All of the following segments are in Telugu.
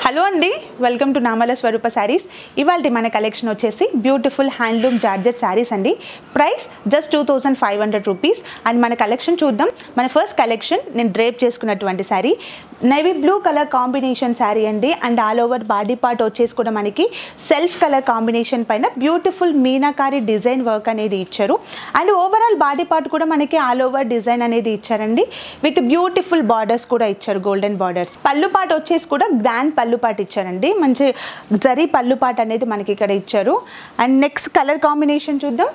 హలో అండి, వెల్కమ్ టు నామల స్వరూప శారీస్. ఇవాళ మన కలెక్షన్ వచ్చేసి బ్యూటిఫుల్ హ్యాండ్లూమ్ జార్జెట్ శారీస్ అండి. Price just 2500 rupees. అండ్ మన కలెక్షన్ చూద్దాం. మన ఫస్ట్ కలెక్షన్ నేను డ్రేప్ చేసుకున్నటువంటి sari navy blue colour combination sari అండి. And all over body part వచ్చేసి కూడా మనకి సెల్ఫ్ కలర్ కాంబినేషన్ పైన బ్యూటిఫుల్ మీనాకారి డిజైన్ వర్క్ అనేది ఇచ్చారు. అండ్ ఓవరాల్ బాడీ పార్ట్ కూడా మనకి ఆల్ ఓవర్ డిజైన్ అనేది ఇచ్చారండి. విత్ బ్యూటిఫుల్ బార్డర్స్ కూడా ఇచ్చారు, గోల్డెన్ బార్డర్స్. పళ్ళు పార్ట్ వచ్చేసి కూడా గ్రాండ్ పళ్ళు పార్ట్ ఇచ్చారండి. మంచి జరీ పళ్ళు పార్ట్ అనేది మనకి ఇక్కడ ఇచ్చారు. అండ్ నెక్స్ట్ కలర్ కాంబినేషన్ చూద్దాం.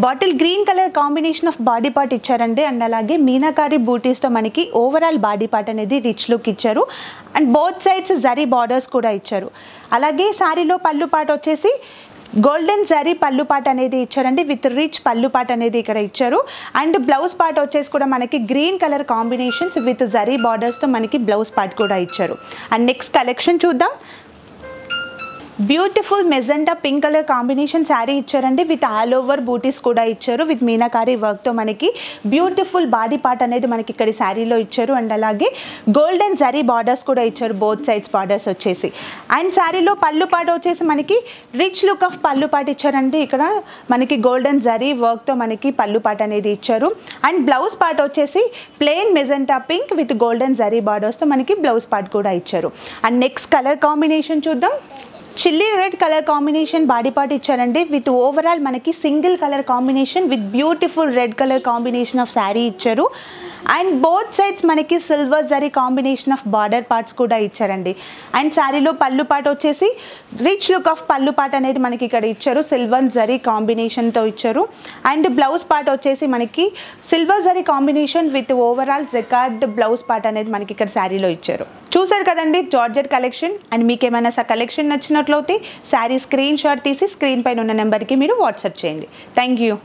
Bottle green colour combination of body part ఇచ్చారండి. అండ్ అలాగే మీనాకారి బూటీస్తో మనకి ఓవరాల్ బాడీ పార్ట్ అనేది రిచ్ లుక్ ఇచ్చారు. And both sides zari borders కూడా ఇచ్చారు. అలాగే శారీలో పళ్ళు పార్ట్ వచ్చేసి గోల్డెన్ జరీ పళ్ళు పార్ట్ అనేది ఇచ్చారండి. విత్ రిచ్ పళ్ళు పార్ట్ అనేది ఇక్కడ ఇచ్చారు. అండ్ బ్లౌజ్ పార్ట్ వచ్చేసి కూడా మనకి green colour combinations with zari బార్డర్స్తో మనకి బ్లౌజ్ పార్ట్ కూడా ఇచ్చారు. అండ్ నెక్స్ట్ కలెక్షన్ చూద్దాం. Beautiful magenta pink colour combination sari ఇచ్చారండి. విత్ ఆల్ ఓవర్ బూటీస్ కూడా ఇచ్చారు. విత్ మీనాకారి వర్క్తో మనకి బ్యూటిఫుల్ బాడీ పార్ట్ అనేది మనకి ఇక్కడ శారీలో ఇచ్చారు. అండ్ అలాగే గోల్డెన్ జరీ బార్డర్స్ కూడా ఇచ్చారు, బోత్ సైడ్స్ బార్డర్స్ వచ్చేసి. అండ్ శారీలో పళ్ళు పార్ట్ వచ్చేసి మనకి రిచ్ లుక్ ఆఫ్ పళ్ళు పార్ట్ ఇచ్చారండి. ఇక్కడ మనకి గోల్డెన్ జరీ వర్క్తో మనకి పళ్ళు పార్ట్ అనేది ఇచ్చారు. అండ్ బ్లౌజ్ పార్ట్ వచ్చేసి plain magenta pink with golden zari బార్డర్స్తో మనకి బ్లౌజ్ పార్ట్ కూడా ఇచ్చారు. అండ్ నెక్స్ట్ కలర్ కాంబినేషన్ చూద్దాం. Chilli red colour combination body part ఇచ్చారండి. విత్ ఓవరాల్ మనకి single colour combination with beautiful red colour combination of sari ఇచ్చారు. అండ్ బోత్ సైడ్స్ మనకి silver zari combination of border parts కూడా ఇచ్చారండి. అండ్ శారీలో పళ్ళు పార్ట్ వచ్చేసి రిచ్ లుక్ ఆఫ్ పళ్ళు పార్ట్ అనేది మనకి ఇక్కడ ఇచ్చారు, సిల్వర్ జరీ కాంబినేషన్తో ఇచ్చారు. అండ్ బ్లౌజ్ పార్ట్ వచ్చేసి మనకి silver zari combination with overall jacquard blouse part అనేది మనకి ఇక్కడ శారీలో ఇచ్చారు. చూసారు కదండి జార్జెట్ కలెక్షన్. అండ్ మీకు ఏమైనా కలెక్షన్ నచ్చినట్లయితే శారీ స్క్రీన్ షాట్ తీసి స్క్రీన్ పైన ఉన్న నెంబర్కి మీరు వాట్సాప్ చేయండి. Thank you.